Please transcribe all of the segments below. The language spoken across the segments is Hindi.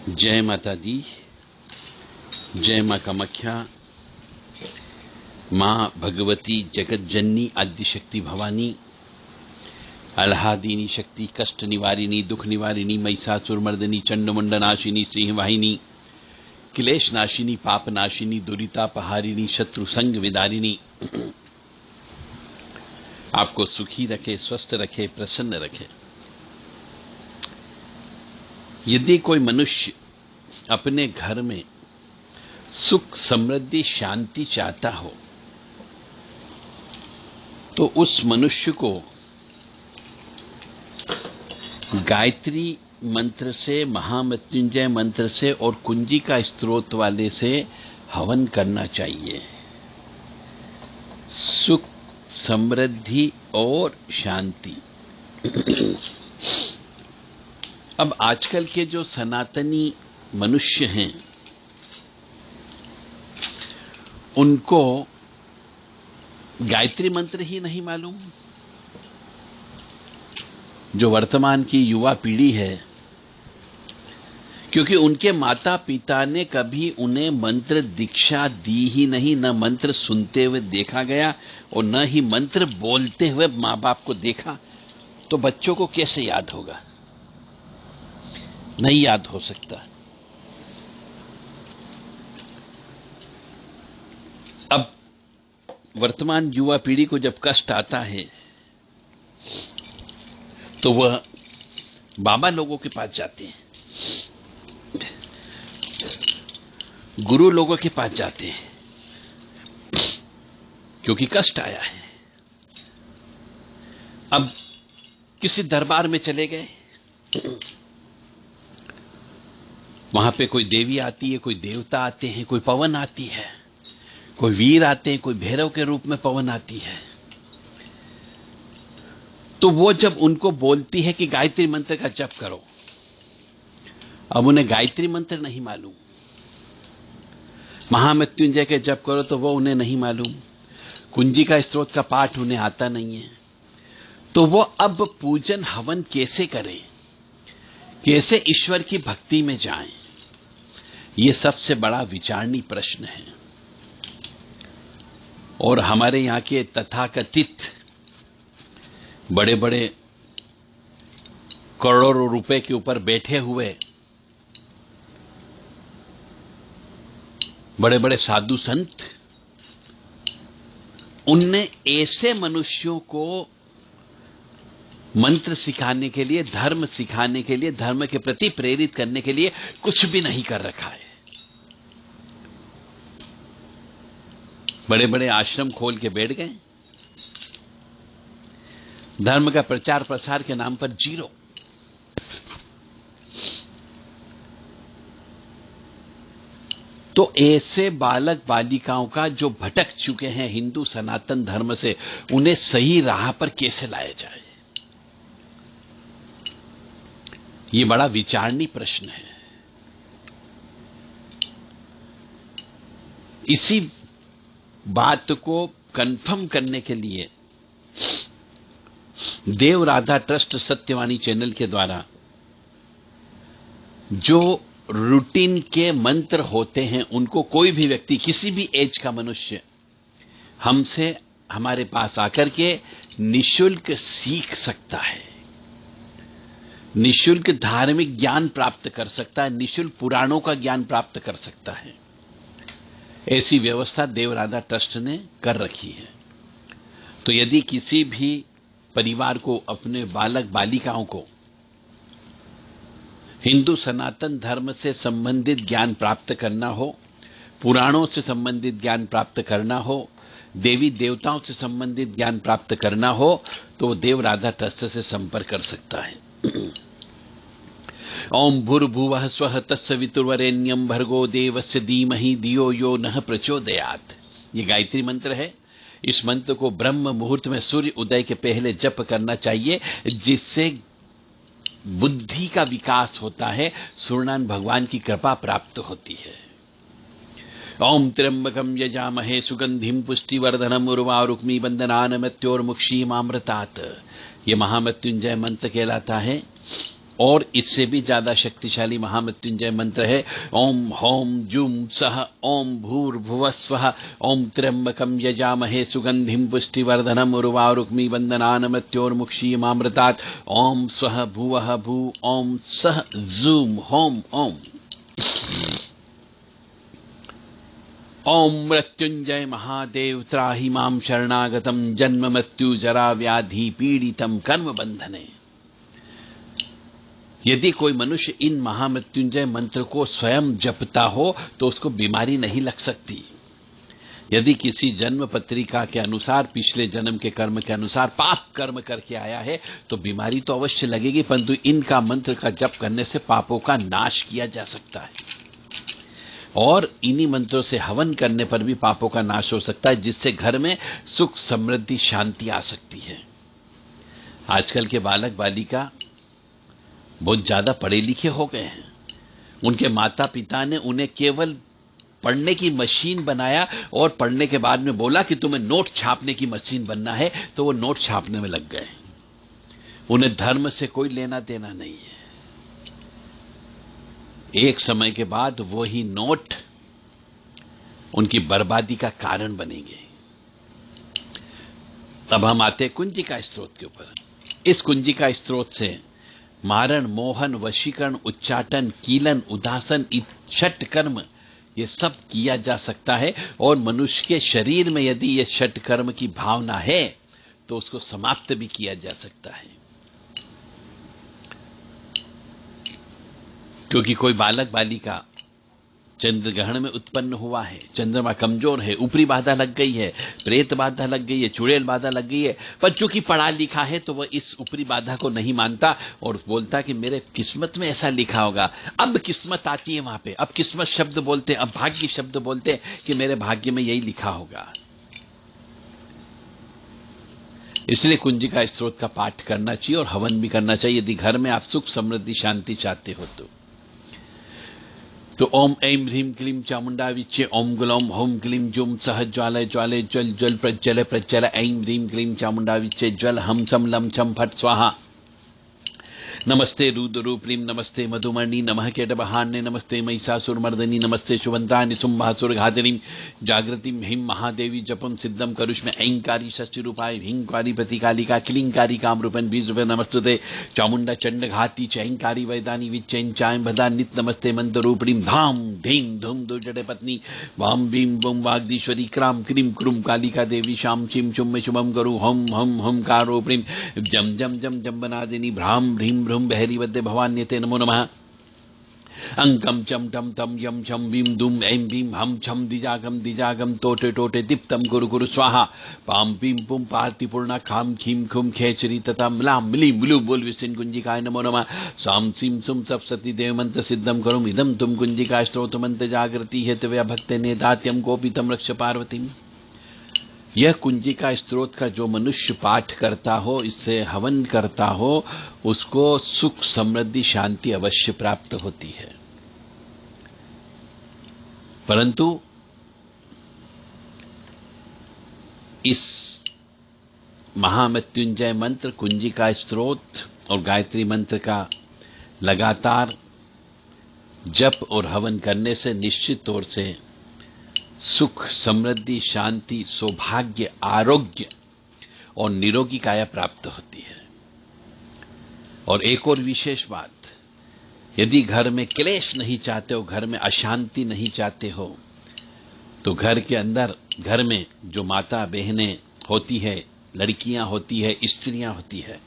जय माता दी। जय मां कामाख्या, मां भगवती जगत जननी आद्यशक्ति भवानी, आह्लादिनी शक्ति, कष्ट निवारिणी, दुख निवारिणी, महिषासुर मर्दिनी, चंडमुंड नाशिनी, सिंह वाहिनी, क्लेश नाशिनी, पाप नाशिनी, दुरितापहारिणी, शत्रु संग विदारिणी, आपको सुखी रखे, स्वस्थ रखे, प्रसन्न रखे। यदि कोई मनुष्य अपने घर में सुख, समृद्धि, शांति चाहता हो तो उस मनुष्य को गायत्री मंत्र से, महामृत्युंजय मंत्र से और कुंजी का स्तोत्र वाले से हवन करना चाहिए। सुख, समृद्धि और शांति। अब आजकल के जो सनातनी मनुष्य हैं उनको गायत्री मंत्र ही नहीं मालूम। जो वर्तमान की युवा पीढ़ी है, क्योंकि उनके माता पिता ने कभी उन्हें मंत्र दीक्षा दी ही नहीं, न मंत्र सुनते हुए देखा गया और न ही मंत्र बोलते हुए मां बाप को देखा, तो बच्चों को कैसे याद होगा? नहीं याद हो सकता। अब वर्तमान युवा पीढ़ी को जब कष्ट आता है तो वह बाबा लोगों के पास जाते हैं, गुरु लोगों के पास जाते हैं, क्योंकि कष्ट आया है। अब किसी दरबार में चले गए, वहां पे कोई देवी आती है, कोई देवता आते हैं, कोई पवन आती है, कोई वीर आते हैं, कोई भैरव के रूप में पवन आती है। तो वो जब उनको बोलती है कि गायत्री मंत्र का जप करो, अब उन्हें गायत्री मंत्र नहीं मालूम। महामृत्युंजय के जप करो तो वो उन्हें नहीं मालूम। कुंजी का स्तोत्र का पाठ उन्हें आता नहीं है। तो वो अब पूजन हवन कैसे करें, कैसे ईश्वर की भक्ति में जाएं, ये सबसे बड़ा विचारणीय प्रश्न है। और हमारे यहां के तथाकथित बड़े बड़े करोड़ों रुपए के ऊपर बैठे हुए बड़े बड़े साधु संत, उनने ऐसे मनुष्यों को मंत्र सिखाने के लिए, धर्म सिखाने के लिए, धर्म के प्रति प्रेरित करने के लिए कुछ भी नहीं कर रखा है। बड़े बड़े आश्रम खोल के बैठ गए, धर्म का प्रचार प्रसार के नाम पर जीरो। तो ऐसे बालक बालिकाओं का जो भटक चुके हैं हिंदू सनातन धर्म से, उन्हें सही राह पर कैसे लाया जाए, ये बड़ा विचारणीय प्रश्न है। इसी बात को कंफर्म करने के लिए देव राधा ट्रस्ट सत्यवाणी चैनल के द्वारा जो रूटीन के मंत्र होते हैं, उनको कोई भी व्यक्ति, किसी भी एज का मनुष्य हमसे, हमारे पास आकर के निशुल्क सीख सकता है, निशुल्क धार्मिक ज्ञान प्राप्त कर सकता है, निशुल्क पुराणों का ज्ञान प्राप्त कर सकता है। ऐसी व्यवस्था देव राधा ट्रस्ट ने कर रखी है। तो यदि किसी भी परिवार को अपने बालक बालिकाओं को हिंदू सनातन धर्म से संबंधित ज्ञान प्राप्त करना हो, पुराणों से संबंधित ज्ञान प्राप्त करना हो, देवी देवताओं से संबंधित ज्ञान प्राप्त करना हो, तो वो देव राधा ट्रस्ट से संपर्क कर सकता है। ओम भूर्भुवः स्वः तत्सवितुर्वरेण्यं भर्गो देवस्य धीमहि धियो यो नः प्रचोदयात्। ये गायत्री मंत्र है। इस मंत्र को ब्रह्म मुहूर्त में सूर्य उदय के पहले जप करना चाहिए, जिससे बुद्धि का विकास होता है, सूर्यनारायण भगवान की कृपा प्राप्त होती है। ओम त्र्यंबकं यजामहे सुगंधिं पुष्टिवर्धनम् उर्वारुक्मी बंधनान् मृत्योर्मुक्षीमामृतात्। ये महामृत्युंजय मंत्र कहलाता है। और इससे भी ज्यादा शक्तिशाली महामृत्युंजय मंत्र है ओम हौम जुम सह ओम भूर्भुवस्वः ओम त्र्यंबकं यजामहे सुगंधिं पुष्टिवर्धनम् उर्वारुक्मी वंदनान् मृत्योर्मुक्षीयमामृतात् ओम स्वः भुवः भू ओम सह जूम होम ओम ओम मृत्युंजय महादेव त्राहि मां शरणागतम जन्म मृत्यु जरा व्याधि पीड़ितम कर्म बंधने। यदि कोई मनुष्य इन महामृत्युंजय मंत्र को स्वयं जपता हो तो उसको बीमारी नहीं लग सकती। यदि किसी जन्म पत्रिका के अनुसार पिछले जन्म के कर्म के अनुसार पाप कर्म करके आया है तो बीमारी तो अवश्य लगेगी, परंतु इनका मंत्र का जप करने से पापों का नाश किया जा सकता है और इन्हीं मंत्रों से हवन करने पर भी पापों का नाश हो सकता है, जिससे घर में सुख समृद्धि शांति आ सकती है। आजकल के बालक बालिका बहुत ज्यादा पढ़े लिखे हो गए हैं। उनके माता पिता ने उन्हें केवल पढ़ने की मशीन बनाया और पढ़ने के बाद में बोला कि तुम्हें नोट छापने की मशीन बनना है, तो वो नोट छापने में लग गए। उन्हें धर्म से कोई लेना देना नहीं है। एक समय के बाद वो ही नोट उनकी बर्बादी का कारण बनेंगे। तब हम आते कुंजिका स्त्रोत के ऊपर। इस कुंजिका स्त्रोत से मारण, मोहन, वशीकरण, उच्चाटन, कीलन, उदासन, छठ कर्म ये सब किया जा सकता है और मनुष्य के शरीर में यदि ये छठ कर्म की भावना है तो उसको समाप्त भी किया जा सकता है। क्योंकि कोई बालक बालिका चंद्र ग्रहण में उत्पन्न हुआ है, चंद्रमा कमजोर है, ऊपरी बाधा लग गई है, प्रेत बाधा लग गई है, चुड़ैल बाधा लग गई है, पर चूंकि पढ़ा लिखा है तो वह इस ऊपरी बाधा को नहीं मानता और बोलता कि मेरे किस्मत में ऐसा लिखा होगा। अब किस्मत आती है वहां पे, अब किस्मत शब्द बोलते हैं, अब भाग्य शब्द बोलते हैं कि मेरे भाग्य में यही लिखा होगा। इसलिए कुंजिका स्त्रोत का पाठ करना चाहिए और हवन भी करना चाहिए यदि घर में आप सुख समृद्धि शांति चाहते हो तो ओम ऐं ह्रीं क्लीं चामुंडा विच्चे ओम ग्लौम होम क्लीं जुम सह ज्वालय ज्वालय ज्वल ज्वल प्रज्वल प्रज्वल ऐं ह्रीं क्लीं चामुंडा विच्चे ज्वल हम छम लम छम फट स्वाहा। नमस्ते रुद्ररूप्रीं नमस्ते मधुमर्णी नमः केटबहान्य नमस्ते महिषासुरमर्दिनी नमस्ते शुभंतानि शुंभासुरघातिनीं जागृतिं ह्रीं महादेवी जपम सिद्धम करुष्म ऐंकारी षष्ठी रूपाय ह्रींकारी प्रतिकालिका क्लींकारी कामरूपन बीज रूपे नमस्तुते चामुंडा चंड घाती चैंकारी वैदानी विच्चैं चायं भदा नित नमस्ते मंत्र रूपणीं धाम धीं धूम दुर्जटे पत्नी वाम भीं बुम वाग्दीश्वरी क्राम क्रीं क्रूम कालिका देवी शाम चिम शुम शुभम करु हम हम हम कारूपणीं जम जम जम जम्बनादिनी भ्राम ह्रीं भ्रूम बहरी वद्य भवान्यते नमो नमः। अंकम चम टम तम यम छम भीम दुम ऐं भीम हम छम दिजागम टोटे टोटे दीप्तम गुरु गुरु स्वाहा पाम पीम पुम पार्ति पूर्णा खाम खीम खुम खेचरी तथा मलाम मिली मिलू बोल विष्णु कुंजिकाय नमो नमः। साम सीम सुम सप्तति देव मंत्र सिद्धम करुम इदम तुम कुंजिका स्त्रोत मंत्र जागृति हेतव्या भक्ते नेदात्यम गोपितम रक्ष पार्वती। यह कुंजिका स्त्रोत का जो मनुष्य पाठ करता हो, इससे हवन करता हो, उसको सुख समृद्धि शांति अवश्य प्राप्त होती है। परंतु इस महामृत्युंजय मंत्र, कुंजिका स्त्रोत और गायत्री मंत्र का लगातार जप और हवन करने से निश्चित तौर से सुख समृद्धि शांति सौभाग्य आरोग्य और निरोगी काया प्राप्त होती है। और एक और विशेष बात, यदि घर में क्लेश नहीं चाहते हो, घर में अशांति नहीं चाहते हो, तो घर के अंदर घर में जो माता बहनें होती है, लड़कियां होती है, स्त्रियां होती है,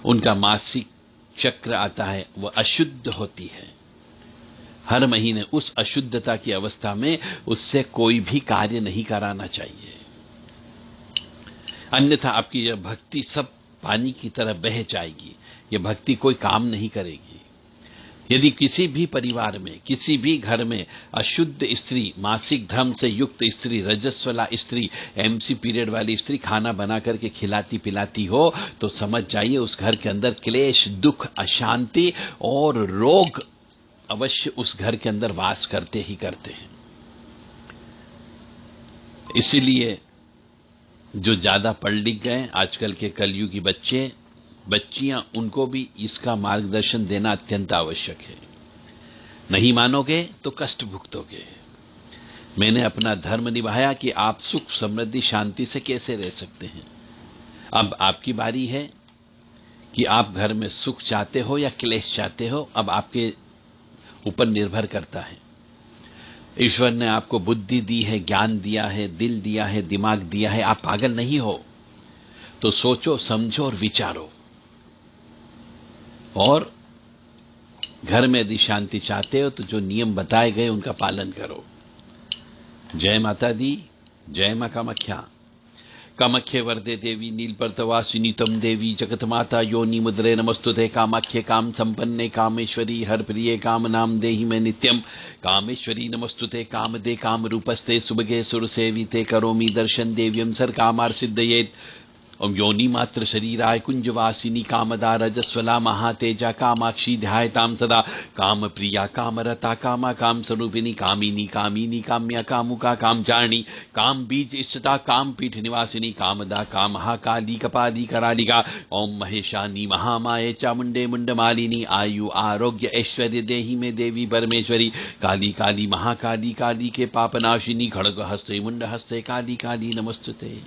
उनका मासिक चक्र आता है, वह अशुद्ध होती है। हर महीने उस अशुद्धता की अवस्था में उससे कोई भी कार्य नहीं कराना चाहिए, अन्यथा आपकी यह भक्ति सब पानी की तरह बह जाएगी, यह भक्ति कोई काम नहीं करेगी। यदि किसी भी परिवार में, किसी भी घर में अशुद्ध स्त्री, मासिक धर्म से युक्त स्त्री, रजस्वला स्त्री, एमसी पीरियड वाली स्त्री खाना बना करके खिलाती पिलाती हो, तो समझ जाइए उस घर के अंदर क्लेश, दुख, अशांति और रोग अवश्य उस घर के अंदर वास करते ही करते हैं। इसीलिए जो ज्यादा पढ़ लिख गए आजकल के कलयुगी बच्चे, बच्चियां, उनको भी इसका मार्गदर्शन देना अत्यंत आवश्यक है। नहीं मानोगे तो कष्ट भुगतोगे। मैंने अपना धर्म निभाया कि आप सुख, समृद्धि, शांति से कैसे रह सकते हैं। अब आपकी बारी है कि आप घर में सुख चाहते हो या क्लेश चाहते हो, अब आपके ऊपर निर्भर करता है। ईश्वर ने आपको बुद्धि दी है, ज्ञान दिया है, दिल दिया है, दिमाग दिया है। आप पागल नहीं हो, तो सोचो, समझो और विचारो। और घर में यदि शांति चाहते हो तो जो नियम बताए गए उनका पालन करो। जय माता दी, जय मां कामाख्या। कामाख्ये वरदे देवी नीलपर्तवासिनी तम देवी जगतमाता योनि मुद्रे नमस्तुते। कामाख्ये काम संपन्ने कामेश्वरी हर प्रिये काम नाम देहि में नित्यम। कामेश्वरी नमस्तुते काम दे काम रूपस्ते सुभगे सुर सेविते करोमि दर्शन देव्यम सर कामार सिद्धयेत। ओम योनि मात्र शरीराय कुंजवासिनी कामदा रजस्वला महातेजा कामाक्षी ध्यायताम सदा। काम प्रिया कामरता कामा काम स्वरूपिणी कामिनी कामिनी काम्या कामुका कामचारिणी काम बीज इष्टता काम पीठ निवासिनी कामदा कामहा काली कपाली करालिका। ओम महेशानी महामाये चामुंडे मुंडमालिनी आयु आरोग्य ऐश्वर्य देहि में देवी परमेश्वरी। काली काली महाकाली काली के पापनाशिनी खड़ग हस्ते मुंड हस्ते काली काली नमस्तुते।